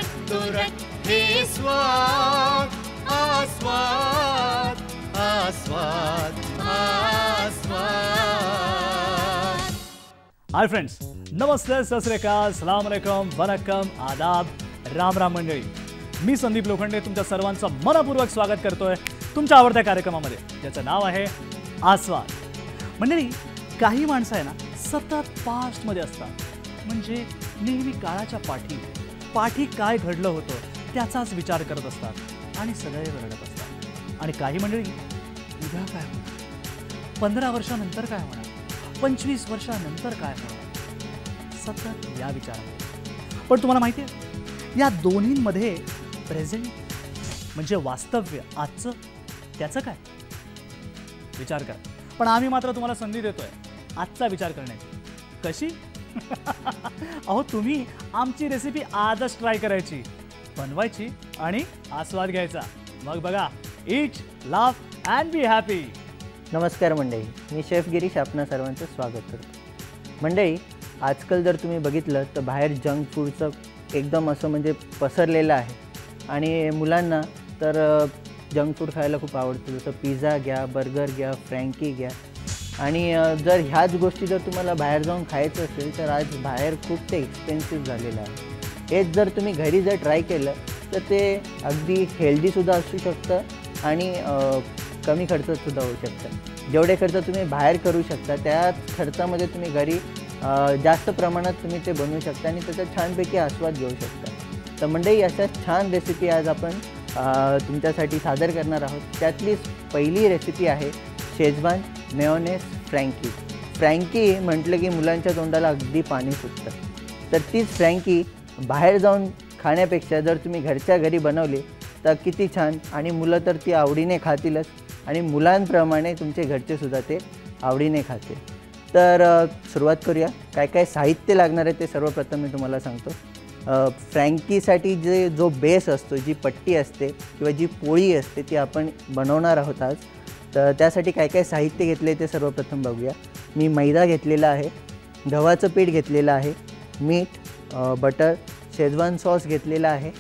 तुरट हे स्वाद आस्वाद आस्वाद आस्वाद. हाय फ्रेंड्स, नमस्ते, सत श्री अकाल, सलाम अलैकुम, वनक्कम, आदाब, राम राम मंडळी. मी संदीप लोखंडे तुमच्या सर्वांचं मनपूर्वक स्वागत करतोय तुमच्या आवडत्या कार्यक्रमामध्ये, ज्याचं नाव आहे आस्वाद. मंडळी, काही माणसं आहे ना सतत पास्टमध्ये असतात, म्हणजे नेहमी काळाच्या पाठी काय घडलं होतं त्याचाच विचार करत असतात आणि सदैव रडत असतात. आणि काही मंडळी उद्या काय होणार, 15 वर्षानंतर काय होणार, 25 वर्षानंतर काय होणार, सतत या विचारामध्ये. पण तुम्हाला माहिती आहे, या दोन्हींमध्ये प्रेझेंट म्हणजे वास्तव्य आजचं, त्याचं काय विचार करा. पण आम्ही मात्र तुम्हाला संधी देतोय आजचा विचार करण्याची. कशी? अहो, तुम्ही आमची रेसिपी आजच ट्राय करायची, बनवायची आणि आस्वाद घ्यायचा. मग बघा, ईट, लाफ अँड बी हॅपी. नमस्कार मंडळी, मी शेफ गिरीश आपणा सर्वांचं स्वागत करतो. मंडळी, आजकाल जर तुम्ही बघितलं तर बाहेर जंक फूडचं एकदम असं म्हणजे पसरलेलं आहे आणि मुलांना तर जंक फूड खायला खूप आवडतं. जसं पिझ्झा घ्या, बर्गर घ्या, फ्रँकी घ्या. आणि जर ह्याच गोष्टी जर तुम्हाला बाहेर जाऊन खायचं असेल तर आज बाहेर खूप ते एक्सपेन्सिव्ह झालेलं आहे. हेच जर तुम्ही घरी जर ट्राय केलं तर ते अगदी हेल्दीसुद्धा असू शकतं आणि कमी खर्चातसुद्धा होऊ शकतं. जेवढे खर्च तुम्ही बाहेर करू शकता त्याच खर्चामध्ये तुम्ही घरी जास्त प्रमाणात तुम्ही ते बनवू शकता आणि त्याचा छानपैकी आस्वाद घेऊ शकता. तर मंडळी, अशा छान रेसिपी आज आपण तुमच्यासाठी सादर करणार आहोत. त्यातलीच पहिली रेसिपी आहे शेजवान मेयोनेज फ्रँकी. फ्रँकी म्हटलं की मुलांच्या तोंडाला अगदी पाणी सुटतं. तर तीच फ्रँकी बाहेर जाऊन खाण्यापेक्षा जर तुम्ही घरच्या घरी बनवली तर किती छान, आणि मुलं तर ती आवडीने खातीलच आणि मुलांप्रमाणे तुमचे घरचेसुद्धा ते आवडीने खातील. तर सुरुवात करूया. काय काय साहित्य लागणार आहे ते सर्वप्रथम मी तुम्हाला सांगतो. फ्रँकीसाठी जो बेस असतो, जी पट्टी असते किंवा जी पोळी असते ती आपण बनवणार आहोत आज. तर त्यासाठी काय काय साहित्य घेतले ते सर्वप्रथम बघूया. मी मैदा घेतलेला आहे, गव्हाचं पीठ घेतलेलं आहे, मीठ, बटर, शेजवान सॉस घेतलेला आहे,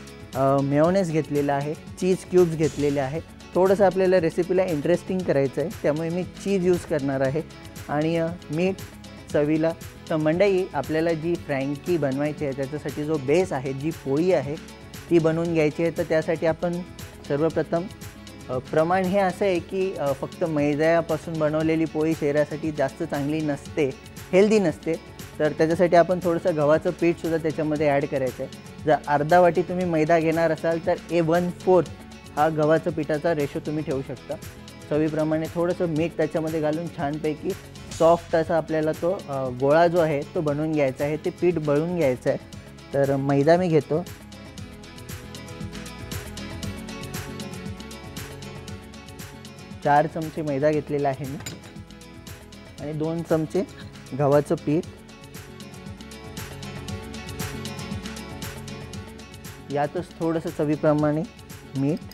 मेयोनेज घेतलेला आहे, चीज क्यूब्स घेतलेले आहे. थोडंसं आपल्याला रेसिपीला इंटरेस्टिंग करायचं आहे त्यामुळे मी चीज यूज करणार आहे आणि मीठ चवीला. तर मंडळी, आपल्याला जी फ्रँकी बनवायची आहे त्याच्यासाठी जो बेस आहे, जी पोळी आहे ती बनवून घ्यायची आहे. तर त्यासाठी आपण सर्वप्रथम प्रमाण हे असं आहे की फक्त मैद्यापासून बनवलेली पोळी शरीरासाठी जास्त चांगली नसते, हेल्दी नसते. तर त्याच्यासाठी आपण थोडंसं गव्हाचं पीठसुद्धा त्याच्यामध्ये ॲड करायचं आहे. जर अर्धा वाटी तुम्ही मैदा घेणार असाल तर 1/4 हा गव्हाचं पिठाचा रेशो तुम्ही ठेवू शकता. चवीप्रमाणे थोडंसं मीठ त्याच्यामध्ये घालून छानपैकी सॉफ्ट असा आपल्याला तो गोळा जो आहे तो बनवून घ्यायचा आहे, ते पीठ बळून घ्यायचं आहे. तर मैदा मी घेतो. 4 चमचे मैदा घेतलेला आहे मी आणि 2 चमचे गव्हाचं पीठ. यातच थोडंसं चवीप्रमाणे मीठ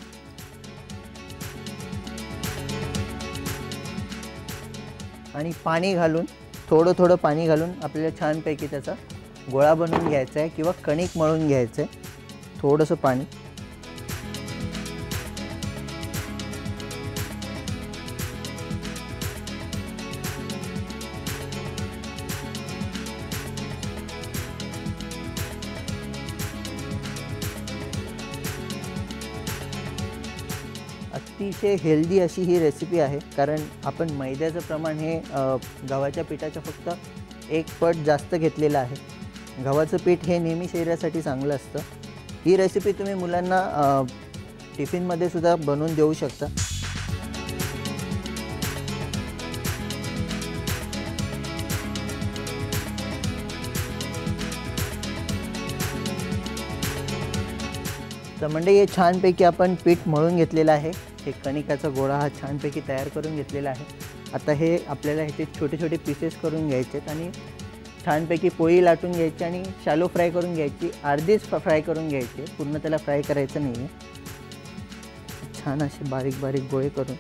आणि पाणी घालून, थोडं पाणी घालून आपल्याला छानपैकी त्याचा गोळा बनवून घ्यायचा आहे किंवा कणिक मळून घ्यायचं आहे. थोडंसं पाणी. अतिशय हेल्दी अशी ही रेसिपी आहे, कारण आपण मैद्याचं प्रमाण हे गव्हाच्या पिठाच्या फक्त 1 पट जास्त घेतलेलं आहे. गव्हाचं पीठ हे नेहमी शरीरासाठी चांगलं असतं. ही रेसिपी तुम्ही मुलांना टिफिनमध्ये सुद्धा बनवून देऊ शकता. तर म्हणजे हे छानपैकी आपण पीठ मळून घेतलेलं आहे. हे कणिकाचा गोळा हा छानपैकी तयार करून घेतलेला आहे. आता हे आपल्याला ह्याचे छोटे छोटे पीसेस करून घ्यायचे आहेत आणि छानपैकी पोळी लाटून घ्यायची आणि शॅलो फ्राय करून घ्यायची. अर्धीच फ्राय करून घ्यायची, पूर्ण त्याला फ्राय करायचं नाही आहे. छान असे बारीक बारीक गोळे करून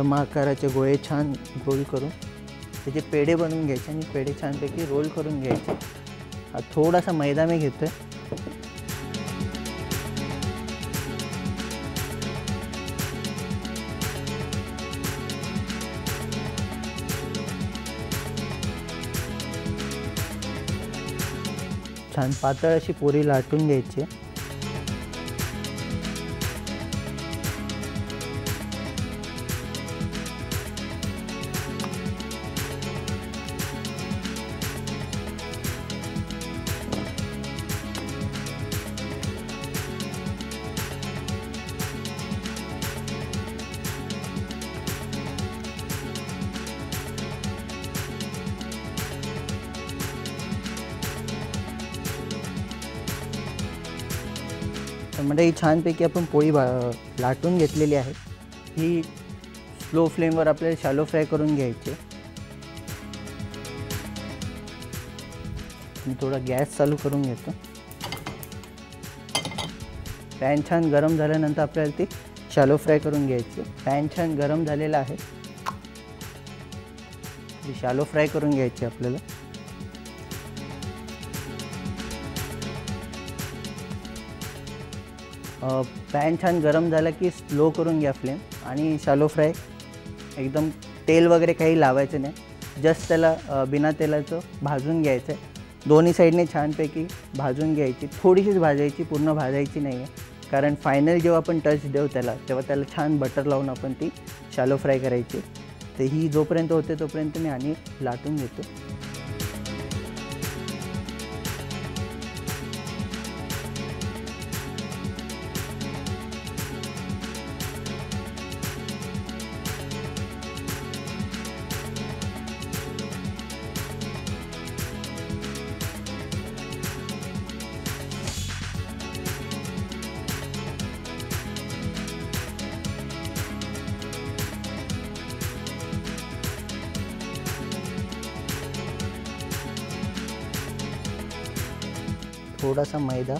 सम आकाराचे गोळे छान गोल करून त्याचे पेढे बनवून घ्यायचे आणि पेढे छानपैकी रोल करून घ्यायचे. थोडासा मैदा मी घेतोय. छान पातळ अशी पोरी लाटून घ्यायची. म्हणजे ही छानपैकी आपण पोळी लाटून घेतलेली आहे. ही स्लो फ्लेमवर आपल्याला शॅलो फ्राय करून घ्यायची. मी थोडा गॅस चालू करून घेतो. पॅन छान गरम झाल्यानंतर आपल्याला ती शॅलो फ्राय करून घ्यायची. पॅन छान गरम झालेला आहे. ती शॅलो फ्राय करून घ्यायची आपल्याला. पॅन छान गरम झाला की स्लो करून घ्या फ्लेम आणि शॅलो फ्राय एकदम तेल वगैरे काही लावायचं नाही. जस्ट त्याला बिना तेलाचं भाजून घ्यायचं आहे. दोन्ही साईडने छानपैकी भाजून घ्यायची. थोडीशीच भाजायची, पूर्ण भाजायची नाही आहे. कारण फायनल जेव्हा आपण टच देऊ त्याला तेव्हा त्याला छान बटर लावून आपण ती शॅलो फ्राय करायची. तर ही जोपर्यंत होते तोपर्यंत मी आणि लाटून घेतो. थोडासा मैदा,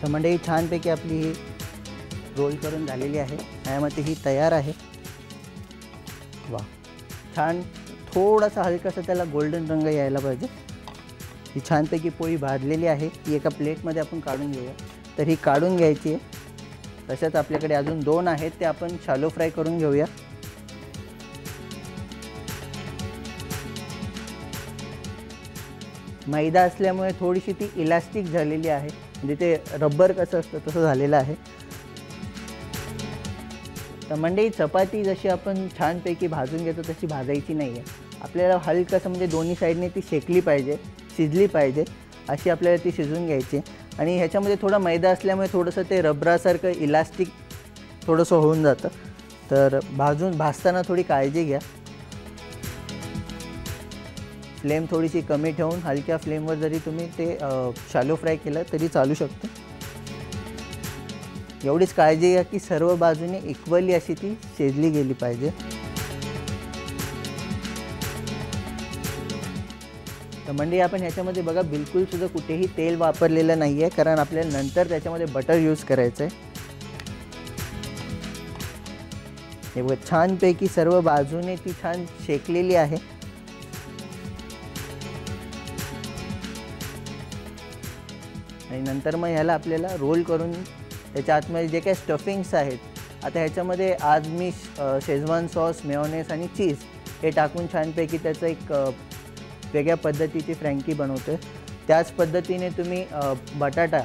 तर म्हणजे छानपैकी आपली ही रोल करून झालेली आहे. यामध्ये ही तयार आहे. वा, छान थोडासा हलकासा त्याला गोल्डन रंग यायला पाहिजे. ही छानपैकी पोळी भाजलेली आहे. ही एका प्लेटमध्ये आपण काढून घेऊया. तर ही काढून घ्यायची आहे. तशाच आपल्याकडे अजून 2 आहेत ते आपण शॅलो फ्राय करून घेऊया. मैदा असल्यामुळे थोडीशी ती इलास्टिक झालेली आहे. म्हणजे ते रबर कसं असतं तसं झालेलं आहे. तर म्हणजे चपाती जशी आपण छानपैकी भाजून घेतो तशी भाजायची नाही आहे. आपल्याला हलकंसं म्हणजे दोन्ही साईडने ती शेकली पाहिजे, शिजली पाहिजे अशी आपल्याला ती शिजवून घ्यायची. आणि ह्याच्यामध्ये थोडा मैदा असल्यामुळे थोडंसं ते रबरासारखं इलास्टिक थोडंसं होऊन जातं. तर भाजताना थोडी काळजी घ्या. फ्लेम थोडीशी कमी ठेवून हलक्या फ्लेमवर जरी तुम्ही ते शॅलो फ्राय केलं तरी चालू शकतं. एवढीच काळजी घ्या की सर्व बाजूने इक्वली अशी ती शिजली गेली पाहिजे. तर म्हणजे आपण ह्याच्यामध्ये बघा बिलकुलसुद्धा कुठेही तेल वापरलेलं नाही आहे. कारण आपल्याला नंतर त्याच्यामध्ये बटर यूज करायचं आहे. हे बघा छानपैकी सर्व बाजूने ती छान शेकलेली आहे. आणि नंतर मग ह्याला आपल्याला रोल करून त्याच्या आतमध्ये जे काही स्टफिंग्स आहेत, आता ह्याच्यामध्ये आज मी शेजवान सॉस, मेयोनेज आणि चीज हे टाकून छानपैकी त्याचं एक वेगळ्या पद्धतीची फ्रँकी बनवतो आहे. त्याच पद्धतीने तुम्ही बटाटा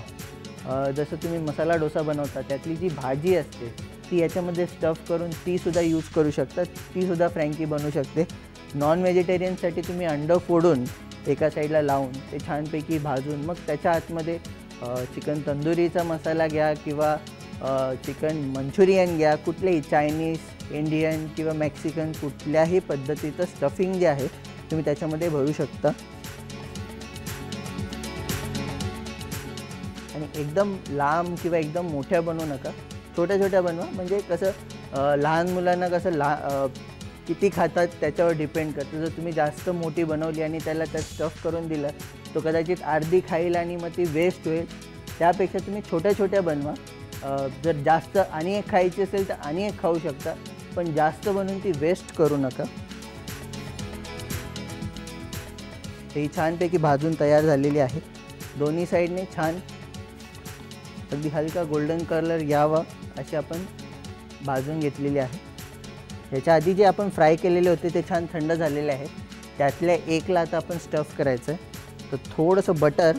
जसं तुम्ही मसाला डोसा बनवता त्यातली जी भाजी असते ती याच्यामध्ये स्टफ करून तीसुद्धा यूज करू शकता. तीसुद्धा फ्रँकी बनवू शकते. नॉन व्हेजिटेरियनसाठी तुम्ही अंडं फोडून एका साईडला लावून ते छानपैकी भाजून मग त्याच्या आतमध्ये चिकन तंदुरीचा मसाला घ्या किंवा चिकन मंचुरियन घ्या, कुठलेही चायनीज, इंडियन किंवा मेक्सिकन कुठल्याही पद्धतीचं स्टफिंग जे आहे तुम्ही त्याच्यामध्ये भरू शकता. आणि एकदम लांब किंवा एकदम मोठ्या बनवू नका, छोट्या छोट्या बनवा. म्हणजे कसं लहान मुलांना कसं किती खातात त्याच्यावर डिपेंड करतं. जर तुम्ही जास्त मोठी बनवली आणि त्याला त्यात स्टफ करून दिलं तो कदाचित अर्धी खाईल आणि मग ती वेस्ट होईल. त्यापेक्षा तुम्ही छोट्या छोट्या बनवा. जर जास्त आणि एक खायची असेल तर आणि एक खाऊ शकता, पण जास्त बनवून ती वेस्ट करू नका. ही छानपैकी भाजून तयार झालेली आहे. दोन्ही साईडने छान अगदी हलका गोल्डन कलर यावा अशी आपण भाजून घेतलेली आहे. याच्या आधी जे आपण फ्राय केलेले होते ते छान थंड झालेले आहेत. त्यातल्या एकला आता आपण स्टफ करायचं आहे. तर थोडंसं बटर,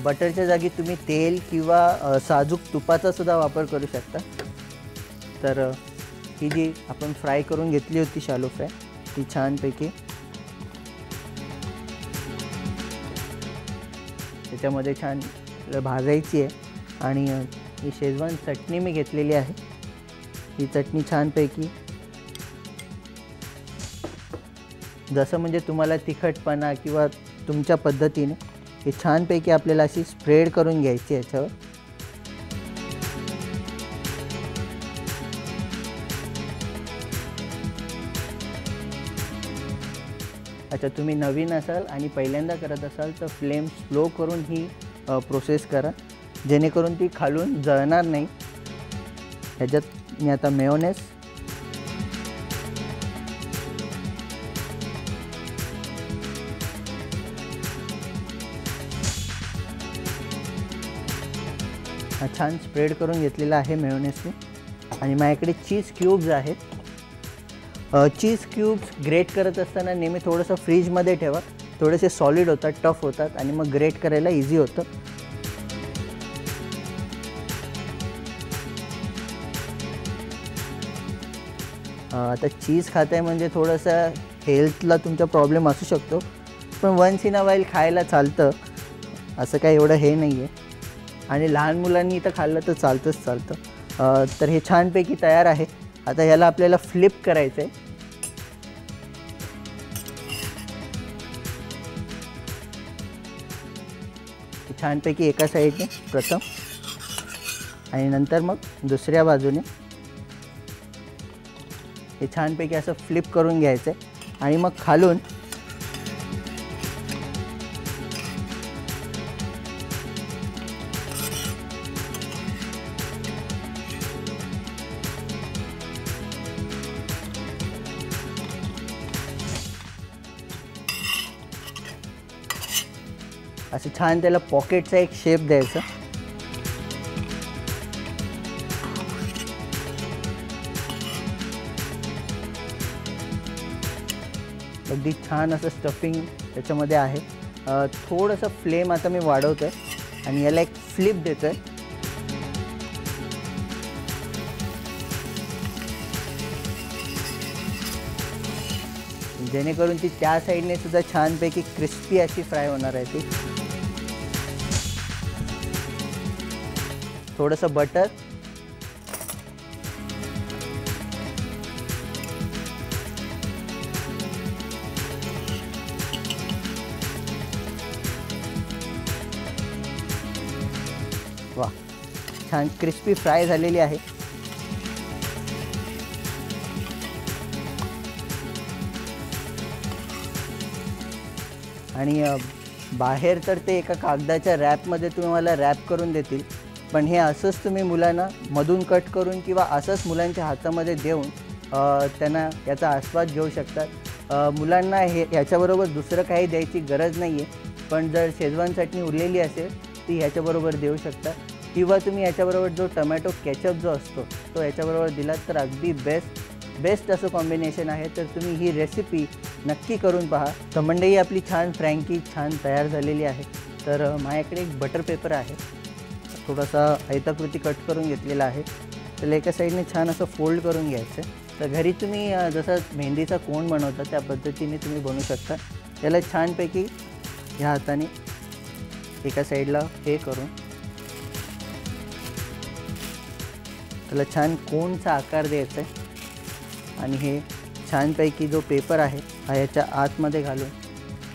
बटरच्या जागी तुम्ही तेल किंवा साजूक तुपाचा सुद्धा वापर करू शकता. तर ही जी आपण फ्राय करून घेतली होती शालो फ्राय ती छानपैकी त्याच्यामध्ये छान भाजायची आहे. आणि ही शेजवान चटणी मी घेतलेली आहे. ही चटणी छानपैकी जसं म्हणजे तुम्हाला तिखटपणा किंवा तुमच्या पद्धतीने हे छानपैकी आपल्याला अशी स्प्रेड करून घ्यायची याच्यावर. अच्छा, तुम्ही नवीन असाल आणि पहिल्यांदा करत असाल तर फ्लेम स्लो करून ही प्रोसेस करा, जेणेकरून ती खालून जळणार नाही. ह्याच्यात मी आता मेयोनेज, छान स्प्रेड करून घेतलेला आहे मेयोनेजने. आणि माझ्याकडे चीज क्यूब्स आहेत. चीज क्यूब्स ग्रेट करत असताना नेहमी थोडंसं फ्रीजमध्ये ठेवा. थोडेसे सॉलिड होतात, टफ होतात आणि मग ग्रेट करायला इझी होतं. आता चीज खाताय म्हणजे थोडंसं हेल्थला तुमचा प्रॉब्लेम असू शकतो, पण वन्स इन अ वाईल खायला चालतं, असं काही एवढं हे नाही आहे. आणि लहान मुलांनी इथं खाल्लं तर चालतं. तर हे छानपैकी तयार आहे. आता ह्याला आपल्याला फ्लिप करायचं आहे. छानपैकी एका साईडने प्रथम आणि नंतर मग दुसऱ्या बाजूने हे छानपैकी असं फ्लिप करून घ्यायचं आहे. आणि मग खालून असं छान त्याला पॉकेटचा एक शेप द्यायचा. अगदी छान असं स्टफिंग त्याच्यामध्ये आहे. थोडंसं फ्लेम आता मी वाढवतोय आणि याला एक फ्लिप देतोय. जेणेकरून ती त्या साईडने सुद्धा छानपैकी क्रिस्पी अशी फ्राय होणार आहे. ती थोडंसं बटर, वा, छान क्रिस्पी फ्राय झालेली आहे. आणि बाहेर तर ते एका कागदाच्या रॅपमध्ये तुम्हाला रॅप करून देतील, पण हे असंच तुम्ही मुलांना मधून कट करून किंवा असंच मुलांच्या हातामध्ये देऊन त्यांना याचा आस्वाद घेऊ शकतात. मुलांना ह्याच्याबरोबर दुसरं काही द्यायची गरज नाही आहे, पण जर शेजवान चटणी उरलेली असेल ती ह्याच्याबरोबर देऊ शकता. किंवा तुम्ही याच्याबरोबर जो टमॅटो केचप जो असतो तो याच्याबरोबर दिलात तर अगदी बेस्ट असं कॉम्बिनेशन आहे. तर तुम्ही ही रेसिपी नक्की करून पहा. तर मंडई आपली छान फ्रँकी छान तयार झालेली आहे. तर माझ्याकडे एक बटर पेपर आहे, थोडासा आयताकृती कट करून घेतलेला आहे. त्याला एका साईडने छान असं फोल्ड करून घ्यायचं. तर घरी तुम्ही जसं मेहंदीचा कोण बनवता त्या पद्धतीने तुम्ही बनवू शकता. त्याला छानपैकी ह्या हाताने एका साईडला हे करून त्याला छान कोणचा आकार द्यायचा आहे. आणि हे छानपैकी जो पेपर आहे हा याच्या आतमध्ये घालून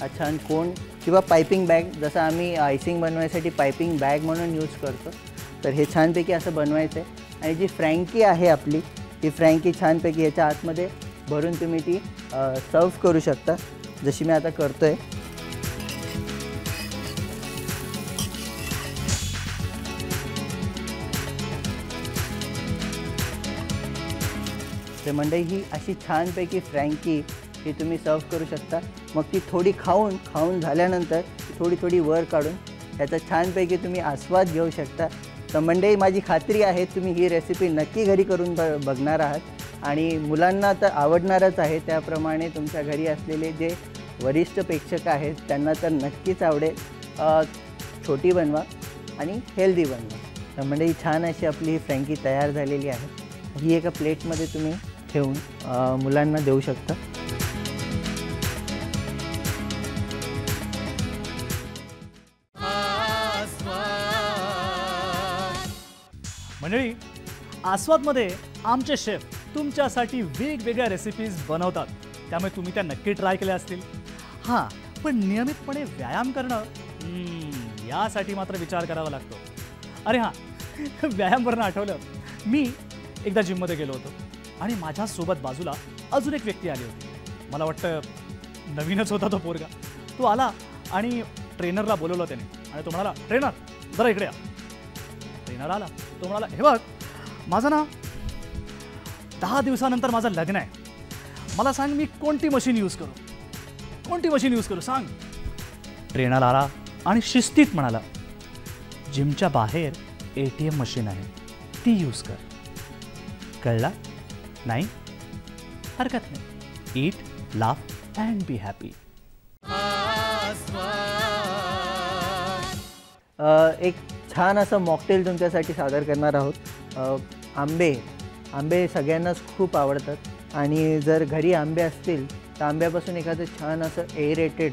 हा छान कोन किंवा पायपिंग बॅग, जसं आम्ही आयसिंग बनवायसाठी पायपिंग बॅग म्हणून यूज करतो, तर हे छानपैकी असं बनवायचं आहे. आणि जी फ्रँकी आहे आपली, ती फ्रँकी छानपैकी याच्या आतमध्ये भरून तुम्ही ती सर्व करू शकता, जशी मी आता करतो आहे. तर मंडळी ही अशी छानपैकी फ्रँकी ही तुम्ही सर्व करू शकता. मग ती थोडी खाऊन झाल्यानंतर थोडी थोडी वर काढून त्याचा छानपैकी तुम्ही आस्वाद घेऊ शकता. तर मंडळी माझी खात्री आहे तुम्ही ही रेसिपी नक्की घरी करून बघणार आहात आणि मुलांना तर आवडणारच आहे. त्याप्रमाणे तुमच्या घरी असलेले जे वरिष्ठ प्रेक्षक आहेत त्यांना तर नक्कीच आवडेल. छोटी बनवा आणि हेल्दी बनवा. तर मंडळी छान अशी आपली ही फ्रँकी तयार झालेली आहे. ही एका प्लेटमध्ये तुम्ही ठेवून मुलांना देऊ शकता. मंडळी, आस्वादमध्ये आमचे शेफ तुमच्यासाठी वेगवेगळ्या रेसिपीज बनवतात, त्यामुळे तुम्ही त्या नक्की ट्राय केल्या असतील. हां, पण नियमितपणे व्यायाम करणं यासाठी मात्र विचार करावा लागतो. अरे हां, व्यायामवरनं आठवलं, मी एकदा जिममध्ये गेलो होतो आणि माझ्यासोबत बाजूला अजून एक व्यक्ती आली होती. मला वाटतं नवीनच होता तो पोरगा. तो आला आणि ट्रेनरला बोलवलं त्याने आणि तो म्हणाला, ट्रेनर जरा इकडे या. ट्रेनर आला. तो म्हणाला, हे बघ, माझं ना 10 दिवसानंतर माझं लग्न आहे, मला सांग मी कोणती मशीन यूज करू सांग. ट्रेनर आला आणि शिस्तीत म्हणाला, जिमच्या बाहेर ATM मशीन आहे, ती यूज कर. कळला? नाही? हरकत नाही. ईट, लाफ अँड बी हॅपी. एक छान असं मॉकटेल तुमच्यासाठी सादर करणार आहोत. आंबे सगळ्यांनाच खूप आवडतात आणि जर घरी आंबे असतील तर आंब्यापासून एखादं छान असं एरेटेड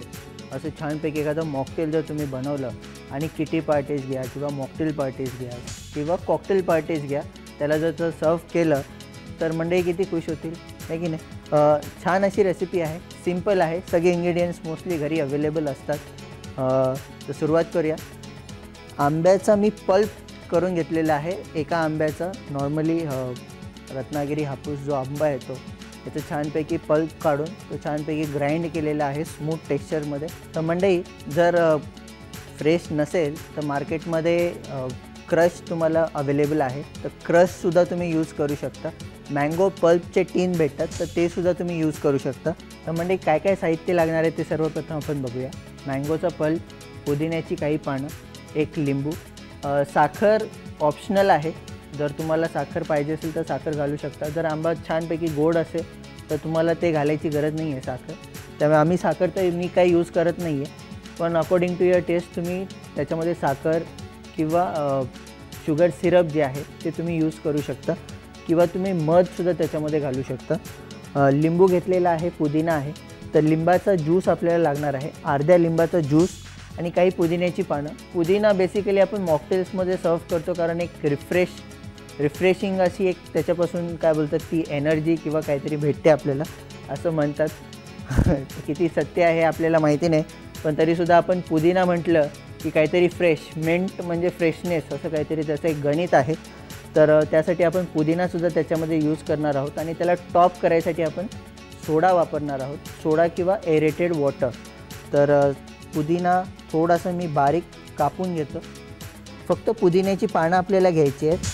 असं छानपैकी एखादं मॉकटेल जर तुम्ही बनवलं आणि किटी पार्टीज घ्या किंवा मॉकटेल पार्टीज घ्या किंवा कॉकटेल पार्टीज घ्या, त्याला जर सर्व केलं तर मंडळी किती खुश होतील, आहे की नाही. छान अशी रेसिपी आहे, सिम्पल आहे, सगळे इन्ग्रेडियंट्स मोस्टली घरी अवेलेबल असतात. तर सुरुवात करूया. आंब्याचा मी पल्प करून घेतलेला आहे. एका आंब्याचा नॉर्मली रत्नागिरी हापूस जो आंबा येतो त्याचं छानपैकी पल्प काढून तो छानपैकी ग्राइंड केलेला आहे स्मूथ टेक्स्चरमध्ये. तर मंडळी जर फ्रेश नसेल तर मार्केटमध्ये क्रश तुम्हाला अवेलेबल आहे, तर क्रशसुद्धा तुम्ही यूज करू शकता. मँगो पल्पचे टीन भेटतात, तर ते सुद्धा तुम्ही यूज करू शकता. तर मंडळी काय काय साहित्य लागणार आहे ते सर्वप्रथम आपण बघूया. मँगोचा पल्प, पुदिन्याची काही पानं, एक लिंबू, साखर ऑप्शनल आहे, जर तुम्हाला साखर पाहिजे असेल तर साखर घालू शकता. जर आंबा छानपैकी गोड असेल तर तुम्हाला ते घालायची गरज नाही आहे साखर, त्यामुळे आम्ही साखर तर मी काही यूज करत नाही आहे. पण अकॉर्डिंग टू युअर टेस्ट तुम्ही त्याच्यामध्ये साखर किंवा शुगर सिरप जे आहे ते तुम्ही यूज करू शकता किंवा तुम्ही मधसुद्धा त्याच्यामध्ये घालू शकता. लिंबू घेतलेला आहे, पुदिना आहे, तर लिंबाचा ज्यूस आपल्याला लागणार आहे, अर्ध्या लिंबाचा ज्यूस आणि काही पुदिन्याची पानं. पुदिना बेसिकली आपण मॉकटेल्समध्ये सर्व करतो कारण एक रिफ्रेशिंग अशी एक त्याच्यापासून काय बोलतात ती एनर्जी किंवा काहीतरी भेटते आपल्याला असं म्हणतात. किती सत्य आहे आपल्याला माहिती नाही, पण तरीसुद्धा आपण पुदिना म्हटलं की काहीतरी फ्रेश, मिंट म्हणजे फ्रेशनेस असं काहीतरी त्याचं एक गणित आहे. तर त्यासाठी आपण पुदिनासुद्धा त्याच्यामध्ये यूज करणार आहोत आणि त्याला टॉप करायसाठी आपण सोडा वापरणार आहोत, सोडा किंवा एरेटेड वॉटर. तर पुदिना थोडासा मी बारीक कापून घेतो. फक्त पुदिन्याची पानं आपल्याला घ्यायची आहेत.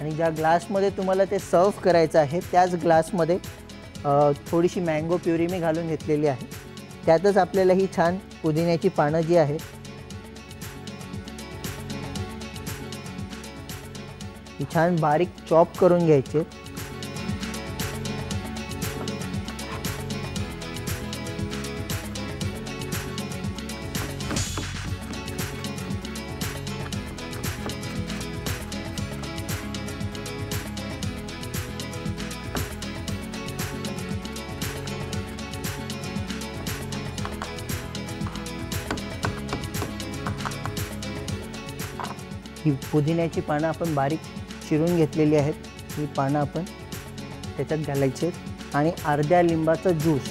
आणि ज्या ग्लासमध्ये तुम्हाला ते सर्व करायचं आहे त्याच ग्लासमध्ये थोडीशी मँगो प्युरी मी घालून घेतलेली आहे. त्यातच आपल्याला ही छान पुदिन्याची पानं जी आहेत ही छान बारीक चॉप करून घ्यायची. ही पुदिन्याची पानं आपण बारीक चिरून घेतलेली आहेत. ही पानं आपण त्याच्यात घालायची आहेत आणि अर्ध्या लिंबाचा ज्यूस.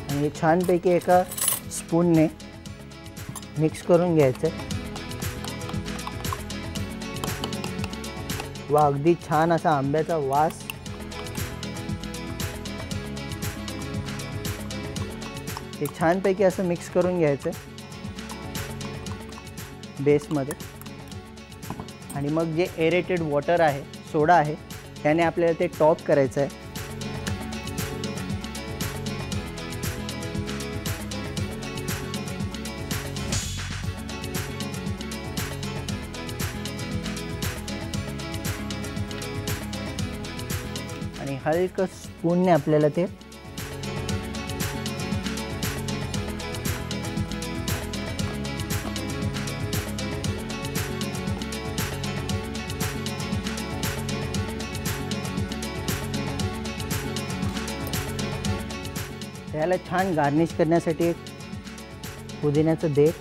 आणि हे छानपैकी एका स्पूनने मिक्स करून घ्यायचं. वा, अगदी छान असा आंब्याचा वास. हे छानपैकी असं मिक्स करून घ्यायचं बेसमध्ये. आणि मग जे एरेटेड वॉटर आहे, सोडा आहे, त्याने आपल्याला ते टॉप करायचं आहे. आणि हलकं स्पूनने आपल्याला ते त्याला छान गार्निश करण्यासाठी एक पुदिन्याचं देठ.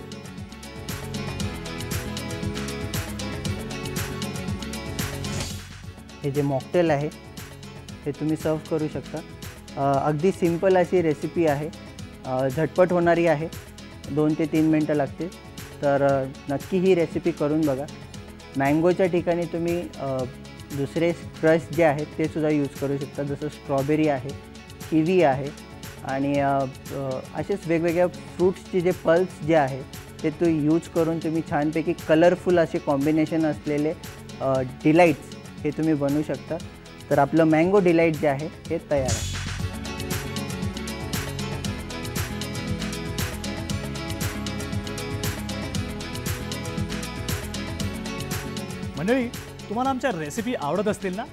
हे जे मॉकटेल आहे हे तुम्ही सर्व करू शकता. अगदी सिंपल अशी रेसिपी आहे, झटपट होणारी आहे, 2 ते 3 मिनटं लागतील. तर नक्की ही रेसिपी करून बघा. मँगोच्या ठिकाणी तुम्ही दुसरे क्रश जे आहेत ते सुद्धा यूज करू शकता, जसं स्ट्रॉबेरी आहे, किवी आहे आणि असेच वेगवेगळ्या फ्रूट्सचे जे पल्स जे आहे ते तो यूज करून तुम्ही छानपैकी कलरफुल असे कॉम्बिनेशन असलेले डिलाईट्स हे तुम्ही बनवू शकता. तर आपलं मँगो डिलाईट जे आहे हे तयार आहे. मंडळी, तुम्हाला आमच्या रेसिपी आवडत असतील ना?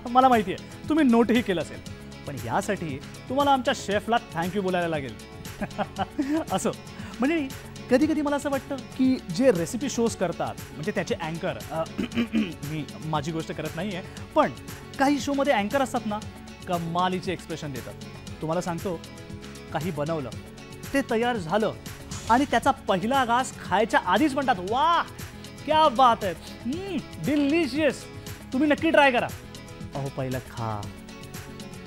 मला माहिती आहे तुम्ही नोटही केलं असेल, पण यासाठी तुम्हाला आमच्या शेफला थँक्यू बोलायला लागेल. असं म्हणजे कधी कधी मला असं वाटतं की जे रेसिपी शोज करतात म्हणजे त्याचे अँकर, मी माझी गोष्ट करत नाही आहे, पण काही शोमध्ये अँकर असतात ना, कमालीचे एक्सप्रेशन देतात. तुम्हाला सांगतो, काही बनवलं, ते तयार झालं आणि त्याचा पहिला घास खायच्या आधीच म्हणतात, वा क्या बात आहे, डिलिशियस, तुम्ही नक्की ट्राय करा. अहो, पहिलं खा,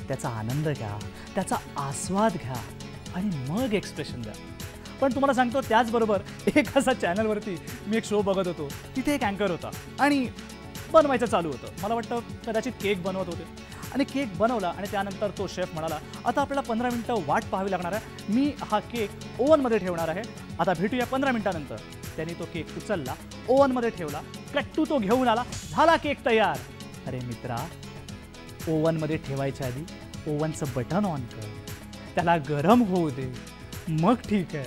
त्याचा आनंद घ्या, त्याचा आस्वाद घ्या आणि मग एक्सप्रेशन द्या. पण तुम्हाला सांगतो, त्याचबरोबर एक असा चॅनलवरती मी एक शो बघत होतो, तिथे एक अँकर होता आणि बनवायचं चालू होतं. मला वाटतं कदाचित केक बनवत होते आणि केक बनवला आणि त्यानंतर तो शेफ म्हणाला, आता आपल्याला 15 मिनटं वाट पाहावी लागणार आहे, मी हा केक ओव्हनमध्ये ठेवणार आहे, आता भेटूया 15 मिनटानंतर. त्यांनी तो केक उचलला, ओव्हनमध्ये ठेवला, कट्टू तो घेऊन आला, झाला केक तयार. अरे मित्रा, ओव्हनमध्ये ठेवायच्या आधी ओव्हनचं बटन ऑन कर, त्याला गरम होऊ दे, मग ठीक आहे.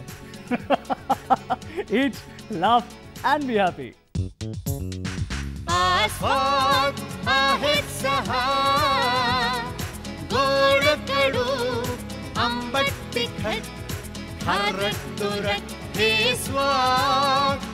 It, laugh and be happy. आस्वाद आहेत 6, गोड कडू आंबट तिखट, खारट तुरट हे स्वाद.